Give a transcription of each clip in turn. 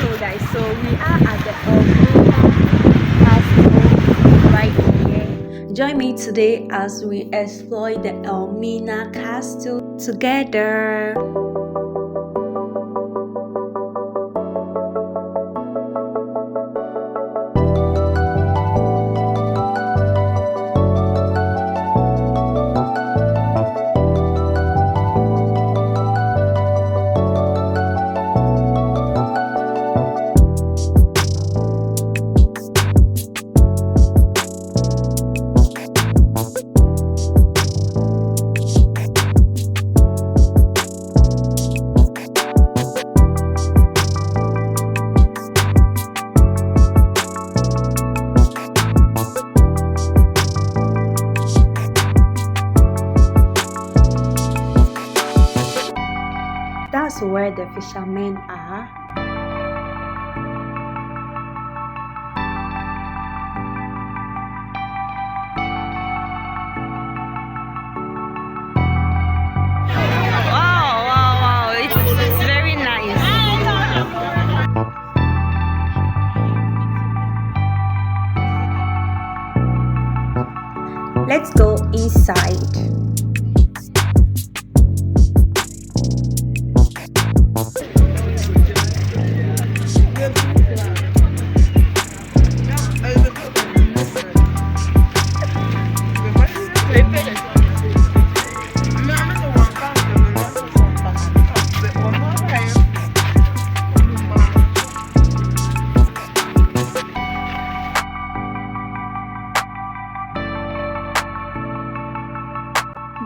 Hello guys, so we are at the Elmina Castle right here. Join me today as we explore the Elmina Castle together. That's where the fishermen are. Wow, it's very nice. Let's go inside.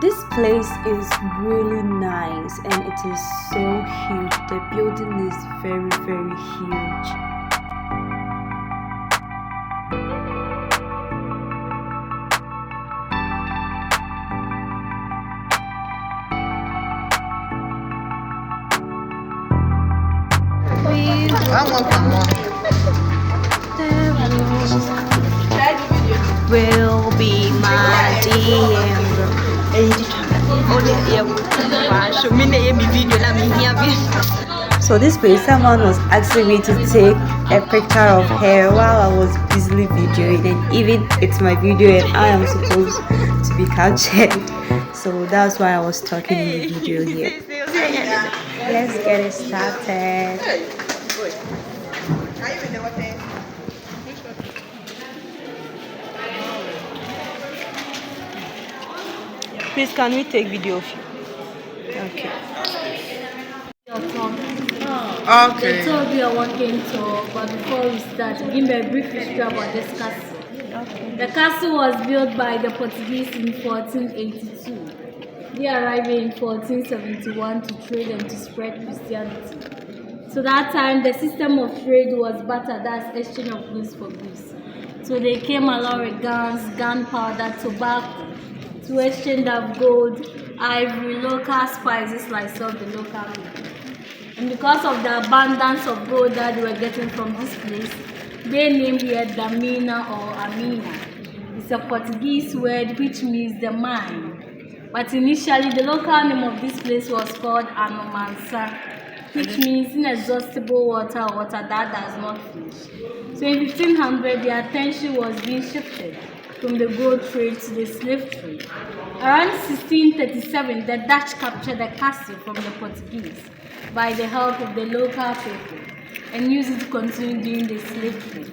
This place is really nice and it is so huge. The building is very huge. Will be my DM. So this place, someone was asking me to take a picture of her while I was busily videoing, and even it's my video and I am supposed to be captured. So that's why I was talking in the video here. Let's get it started. Please, can we take video of you? Okay. Okay. The tour we are walking to, but before we start, give me a brief history about this castle. Okay. The castle was built by the Portuguese in 1482. They arrived in 1471 to trade and to spread Christianity. So that time, the system of trade was barter, that's exchange of goods for goods. So they came along with guns, gunpowder, tobacco, to exchange of gold, ivory, local spices like salt, the local people. And because of the abundance of gold that they were getting from this place, they named it Elmina or Amina. It's a Portuguese word which means the mine. But initially, the local name of this place was called Anomansa, which means inexhaustible water, water that does not finish. So in 1500, the attention was being shifted from the gold trade to the slave trade. Around 1637, the Dutch captured the castle from the Portuguese by the help of the local people and used it to continue doing the slave trade.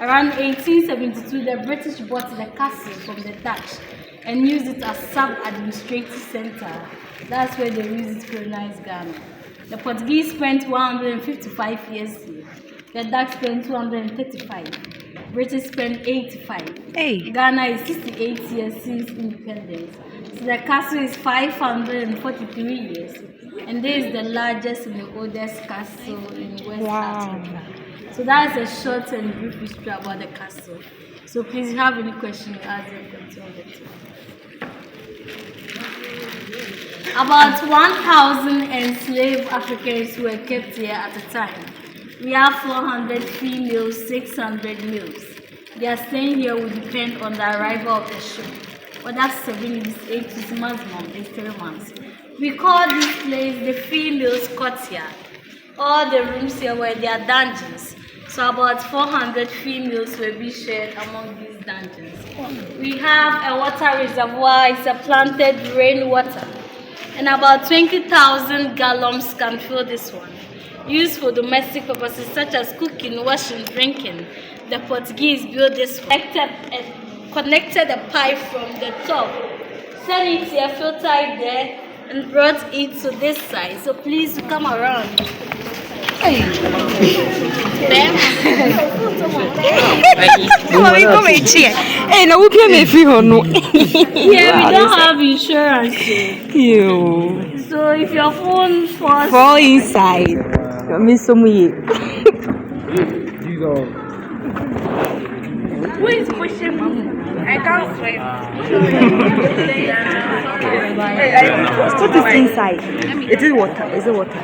Around 1872, the British bought the castle from the Dutch and used it as sub-administrative center. That's where they used it to colonize Ghana. The Portuguese spent 155 years here. The Dutch spent 235. British spent 85. Hey. Ghana is 68 years since independence. So the castle is 543 years. And this is the largest and the oldest castle in West Africa. So that is a short and brief history about the castle. So please, if you have any questions, ask them on the tour. About 1,000 enslaved Africans were kept here at the time. We have 400 females, 600 males. Their staying here will depend on the arrival of the ship. But that's 7 weeks, 8 weeks maximum, is 3 months. We call this place the females' courtyard. All the rooms here were their dungeons. So about 400 females will be shared among these dungeons. We have a water reservoir. It's a planted rainwater. And about 20,000 gallons can fill this one. Used for domestic purposes such as cooking, washing, drinking. The Portuguese built this, connected a pipe from the top, sent it here, filtered it there, and brought it to this side. So please come around. Come here. Hey, now we can make you no. Here we don't have insurance. You. So if your phone falls Fall inside. You miss some way. who is pushing me? I can't swim. What is inside? It is water. Is it water?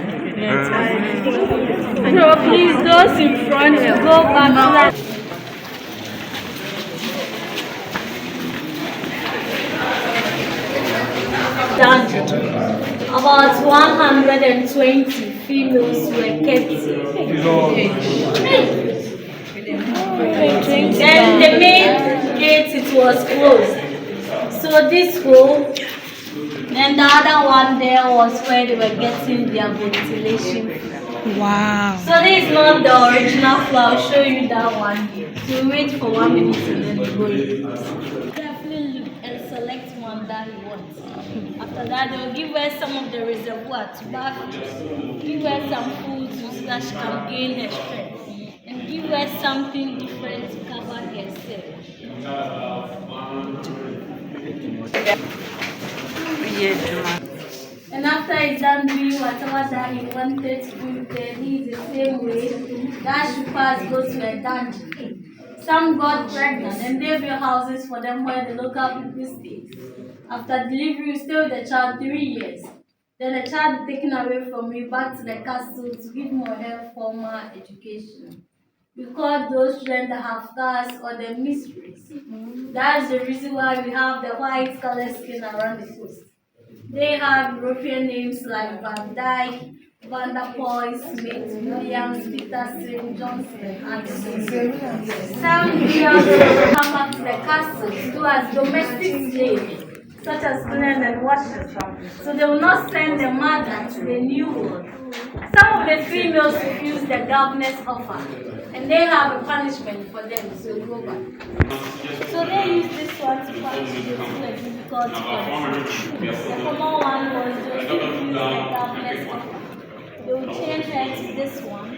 So please, those in front, go back to that. Dungeon. About 120 females were kept here. Then the main gate, it was closed. So this hole, then the other one there was where they were getting their ventilation. Wow. So this is not the original floor. I'll show you that one here. So wait for 1 minute and then we go in. Definitely look and select one that you want. After that, they'll give her some of the reservoir to bath, give her some food so that she can gain her strength, and give her something different to cover herself. And after he's done doing whatever that he wanted to do, then he's the same way. That should pass go to a dungeon. Some got pregnant and they built houses for them where the local people stay. After delivery, you stay with the child 3 years. Then the child is taken away from you back to the castle to give more her formal education. We call those children the half-caste or the mysteries. That's the reason why we have the white color skin around the coast. They have European names like Van Dyke, Van der Poel, Smith, Williams, Peterson, Johnson, and some years come back to the castle to do as domestic slaves, such as cleaning and washing. So they will not send the mother to the new world. Some of the females refuse the governor's offer, and they have a punishment for them, so go back. So they use this one to punish those who are difficult to control. The common one was those who refuse the governor's offer. They will change her to this one,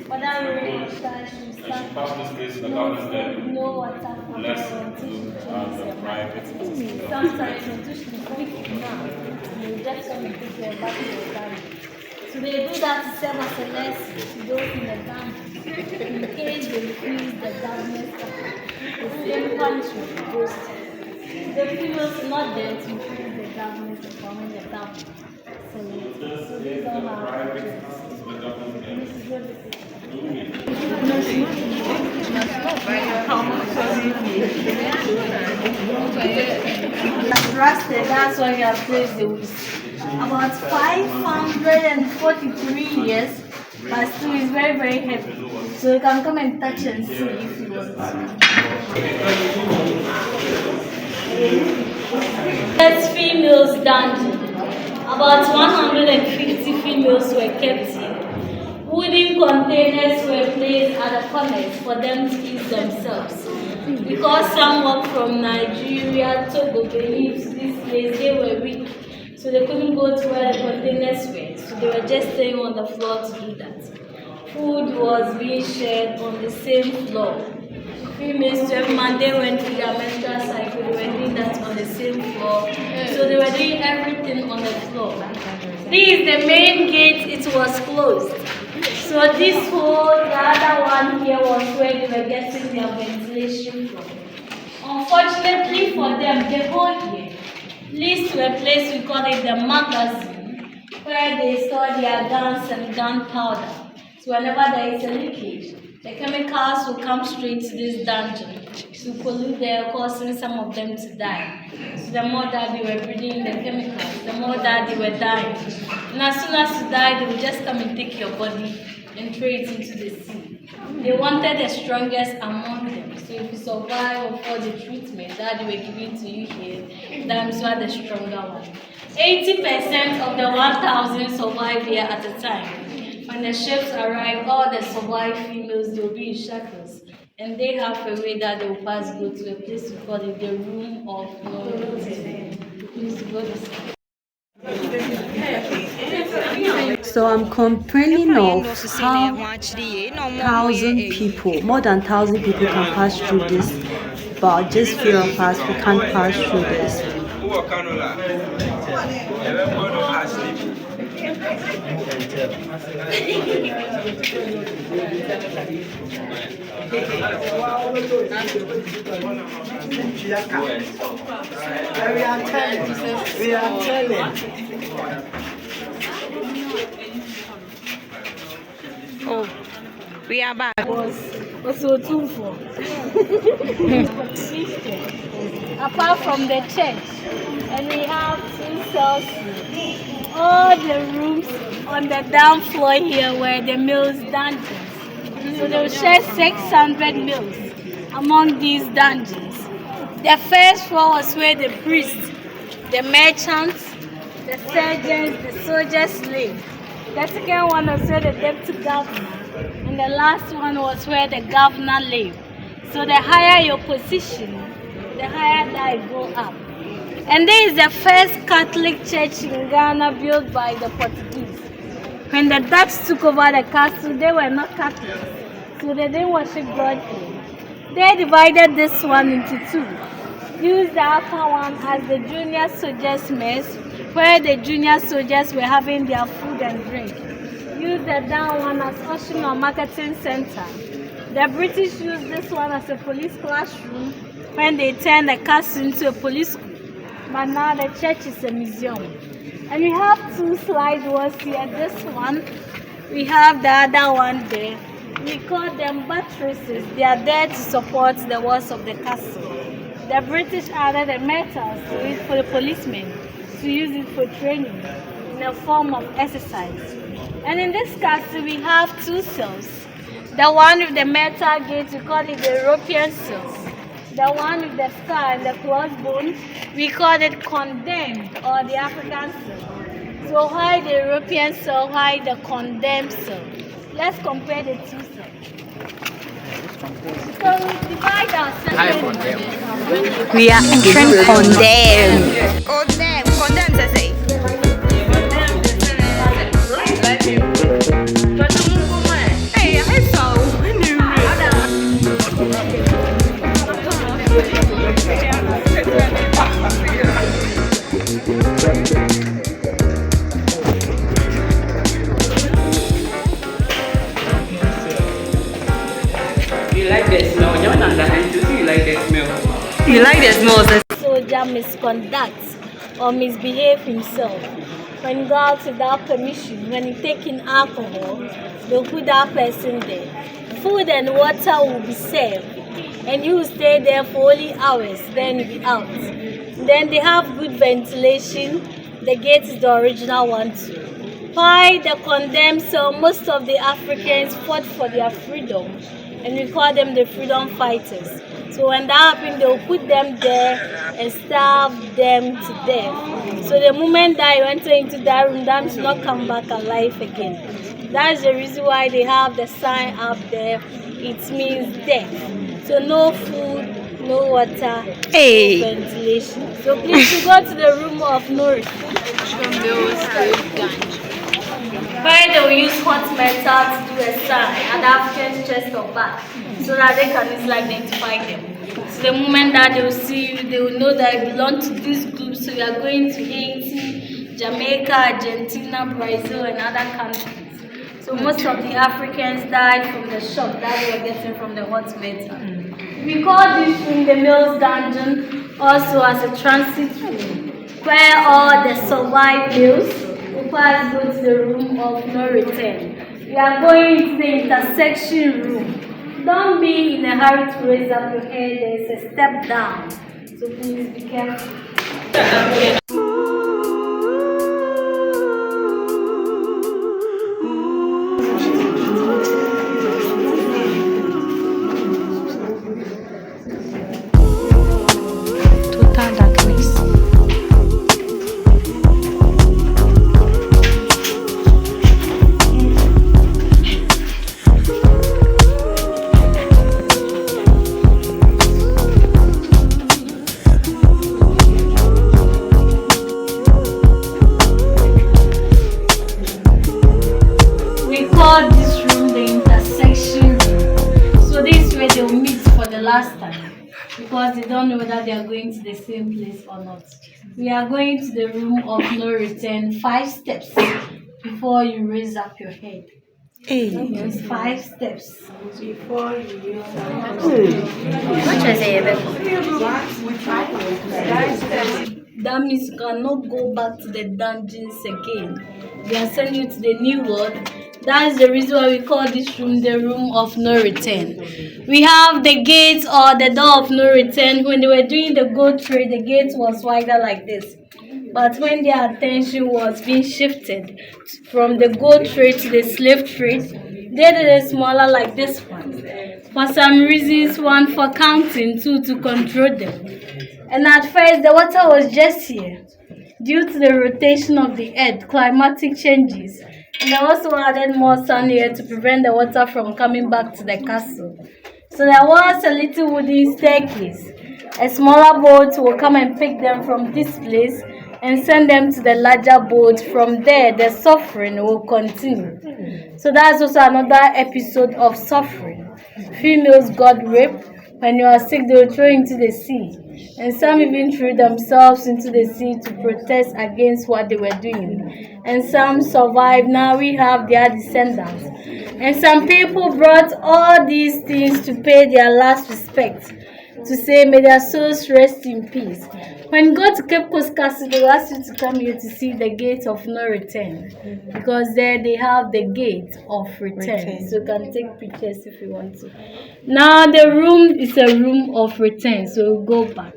but that really is that she will start no food, no water for her until she changes her mind. Sometimes until she speaks now, they will just come and put her back in the family. So they do that to serve as a lesson to those in the dungeon. In case they refuse the government's offer, the same punishment goes to them. The females are not there to refuse the government's offer when the government. So these are our questions. This is what it Rusted, that's why we have placed the whiskey. About 543 years, but still is very, very heavy. So you can come and touch and see if you want. That's females dungeon. About 150 females were kept here. Wooden containers were placed at the corners for them to eat themselves. Because some were from Nigeria, Togo, Benin, to this place, they were weak. So they couldn't go to where the containers were. So they were just staying on the floor to do that. Food was being shared on the same floor. Females, 12 months, they went through their menstrual cycle, they were doing that on the same floor. So they were doing everything on the floor. This is the main gate, it was closed. So this whole, the other one here was where they were getting their ventilation from. Unfortunately for them, the whole here leads to a place we call it the magazine, where they store their guns and gunpowder. So whenever there is a leakage, the chemicals will come straight to this dungeon to pollute the air, causing some of them to die. So the more that they were breathing the chemicals, the more that they were dying. And as soon as you die, they will just come and take your body and throw it into the sea. They wanted the strongest among them. So if you survive all the treatment that they were giving to you here, that means you are the stronger one. 80% of the 1,000 survive here at a time. When the ships arrive, all the survived females, they will be in shackles. And they have a way that they will pass go to a place we call it the room of no return. Please go to sleep. So I'm complaining of how 1,000 people, more than 1,000 people can pass through this, but just few of us, we can't pass through this. We are telling. Oh, we are back. Also too for. Apart from the church, and we have 2 cells. All the rooms on the down floor here were the males' dungeons. So they will share 600 males among these dungeons. The first floor was where the priests, the merchants, the surgeons, the soldiers lived. The second one was where the deputy governor, and the last one was where the governor lived. So the higher your position, the higher that you go up. And this is the first Catholic church in Ghana built by the Portuguese. When the Dutch took over the castle, they were not Catholics, so they didn't worship God here. They divided this one into 2. Used the upper one as the junior soldiers' mess, where the junior soldiers were having their food and drink. Used the down one as Ocean or Marketing Center. The British used this one as a police classroom when they turned the castle into a police school. But now the church is a museum. And we have 2 slide walls here. This one, we have the other one there. We call them buttresses. They are there to support the walls of the castle. The British added the metals to it for the policemen to use it for training in a form of exercise. And in this castle, we have 2 cells. The one with the metal gate, we call it the European cells. The one with the scar and the crossbone, we call it condemned or the African cell. So why the European cell, why the condemned cell? Let's compare the 2 cells. So we divide ourselves. We are entering condemned. Condemned, I say. Hey, I saw. You like the smell? You like the smell? You like the smell? Soldier misconduct or misbehave himself. When you go out without permission, when you take in alcohol, they'll put that person there. Food and water will be served, and you will stay there for only hours, then you'll be out. Then they have good ventilation. The gate is the original one too. Why the condemned cell? Most of the Africans fought for their freedom, and we call them the freedom fighters. So when that happened, they will put them there and starve them to death. So the moment that you enter into that room, that will not come back alive again. That's the reason why they have the sign up there. It means death. So no food, no water, Hey. no ventilation. So please to go to the room of no return, where they will use hot metal to do a sign at the African's chest or back, so that they can easily identify them. So the moment that they will see you, they will know that you belong to this group. So you are going to Haiti, Jamaica, Argentina, Brazil, and other countries. So most of the Africans died from the shock that they were getting from the hot metal. We call this room the male's dungeon, also as a transit room, where all the survived males go to the room of no return. We are going to the intersection room. Don't be in a hurry to raise up your head. There's a step down. So please be careful. Total darkness. We call this room the intersection room. So this is where they'll meet for the last time, because they don't know whether they are going to the same place or not. We are going to the room of no return, 5 steps before you raise up your head. Hey. It's 5 steps. Before you That means you cannot go back to the dungeons again. They are sending you to the new world. That is the reason why we call this room the room of no return. We have the gate or the door of no return. When they were doing the goat trade, the gate was wider like this. But when their attention was being shifted from the goat trade to the slave trade, they did it smaller like this one. For some reasons, one for counting, 2 to control them. And at first, the water was just here. Due to the rotation of the earth, climatic changes, and they also added more sun here to prevent the water from coming back to the castle. So there was a little wooden staircase. A smaller boat will come and pick them from this place and send them to the larger boat. From there, the suffering will continue. So that's also another episode of suffering. Females got raped. When you are sick, they will throw you into the sea. And some even threw themselves into the sea to protest against what they were doing. And some survived. Now we have their descendants. And some people brought all these things to pay their last respect, to say, may their souls rest in peace. When you go to Cape Coast Castle, they will ask you to come here to see the gate of no return, because there they have the gate of return. So you can take pictures if you want to. Now the room is a room of return, so we'll go back.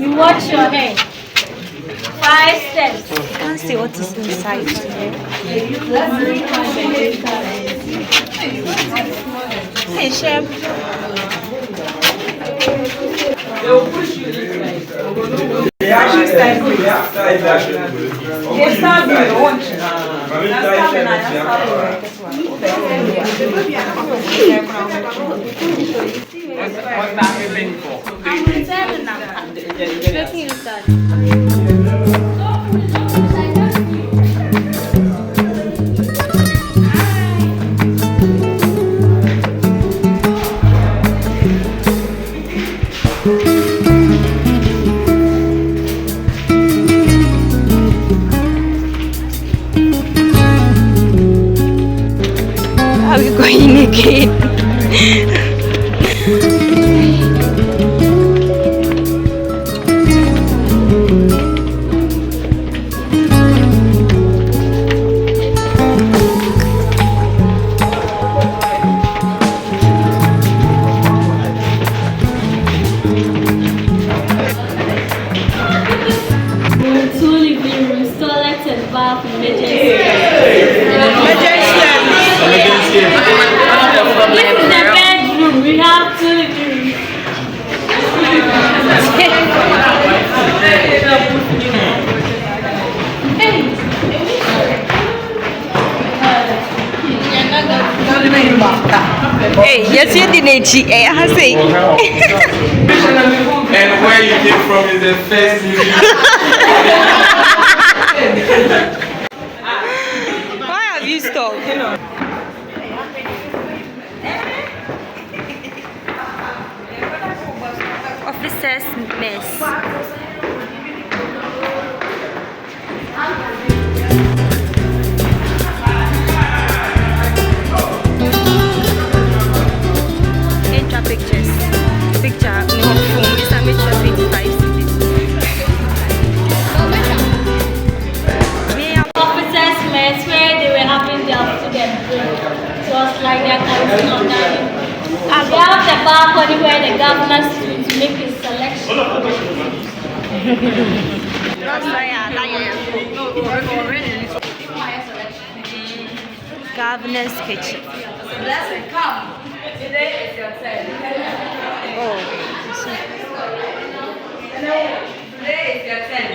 You watch your head. 5 steps. You can't see what is inside. Hey, Chef. They'll push you this way. They actually stand with you. They stand with you. Are we going again? Hey, yes, you didn't cheat. I say. And where you came from is the first Why have you stopped? Officer's mess. Pictures. Picture no phone. This is 25 cities. Officers met where they were just like their canteen on that. They have the balcony where the governor sits to make his selection. Governor's kitchen. Blessing, come. Today is your turn. Oh, Today is your turn.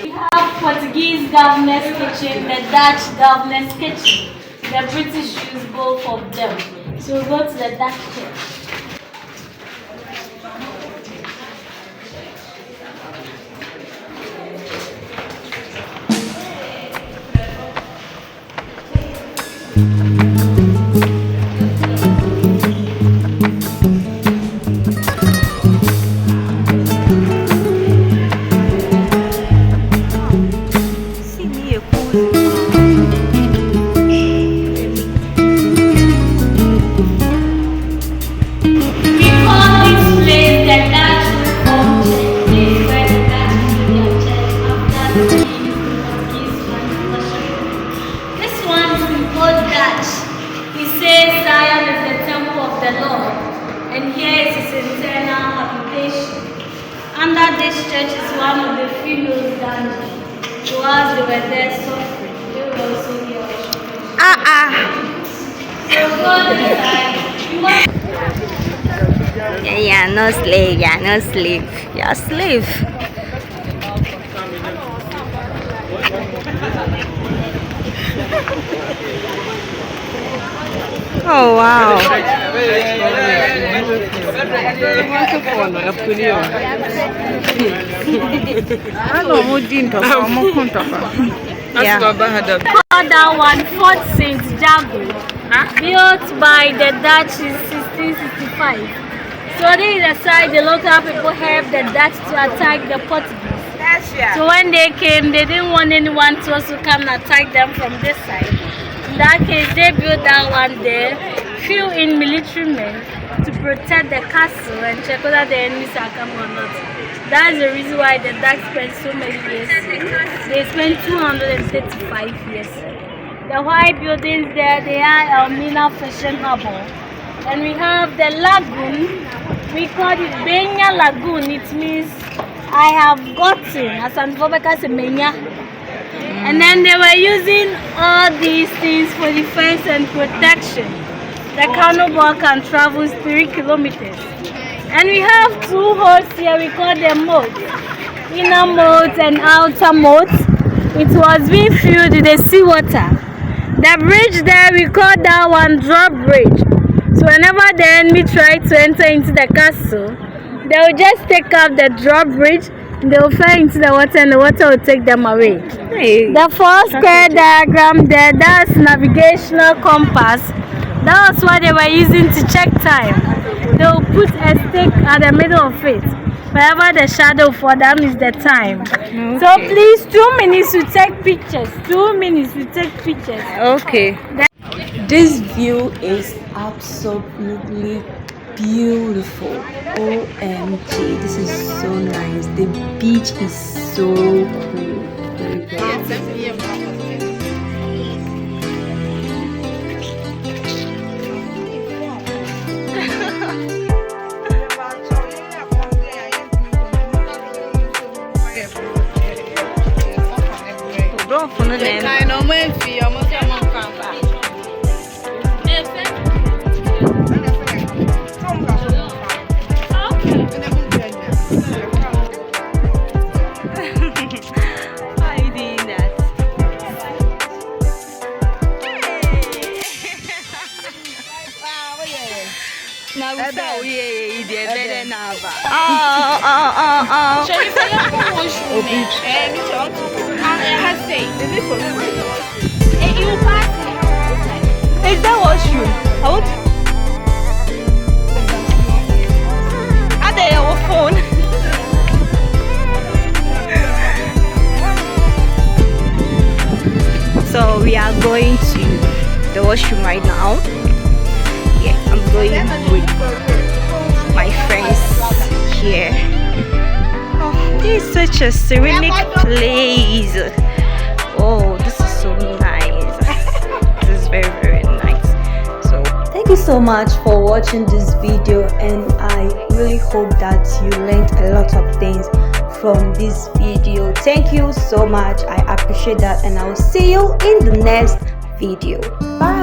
We have Portuguese governor's kitchen, the Dutch governor's kitchen. The British use both of them. So we'll go to the Dutch kitchen. And here is his internal habitation. Under this church is one of the females dungeons. Whilst they were there suffering, they were also here worshiping. So God is like, yeah, no slave, yeah, no slave. You're a slave. Oh wow. Call that one Fort St. Jago, built by the Dutch in 1665. So they decided the local people helped the Dutch to attack the Portuguese. So when they came, they didn't want anyone to also come and attack them from this side. In that case, they built that one there, few in military men to protect the castle and check whether the enemies are coming or not. That's the reason why the Dutch spent so many years. They spent 235 years. The white buildings there, they are Elmina Fishing Harbor. And we have the lagoon. We call it Benya Lagoon. It means I have gotten, as Anfobeka Semenya. And then they were using all these things for defense and protection. The cannonball can travel 3 kilometers. And we have 2 holes here, we call them moats. Inner moat and outer moat. It was being filled with the seawater. The bridge there, we call that one drawbridge. So whenever the enemy tried to enter into the castle, they will just take up the drawbridge, they will fall into the water and the water will take them away. Hey. The 4 square diagram there, that's navigational compass. That was what they were using to check time. They will put a stick at the middle of it. Wherever the shadow for them is the time. Okay. So please, 2 minutes to take pictures. 2 minutes to take pictures. Okay. This view is absolutely beautiful. OMG, this is so nice. The beach is so cool. Very, very cool. Is that washroom? I want. Are they your phone? So we are going to the washroom right now. Yeah, I'm going with my friends here. Oh, this is such a serenic place. Thank you so much for watching this video, and I really hope that you learned a lot of things from this video. Thank you so much. I appreciate that, and I will see you in the next video. Bye.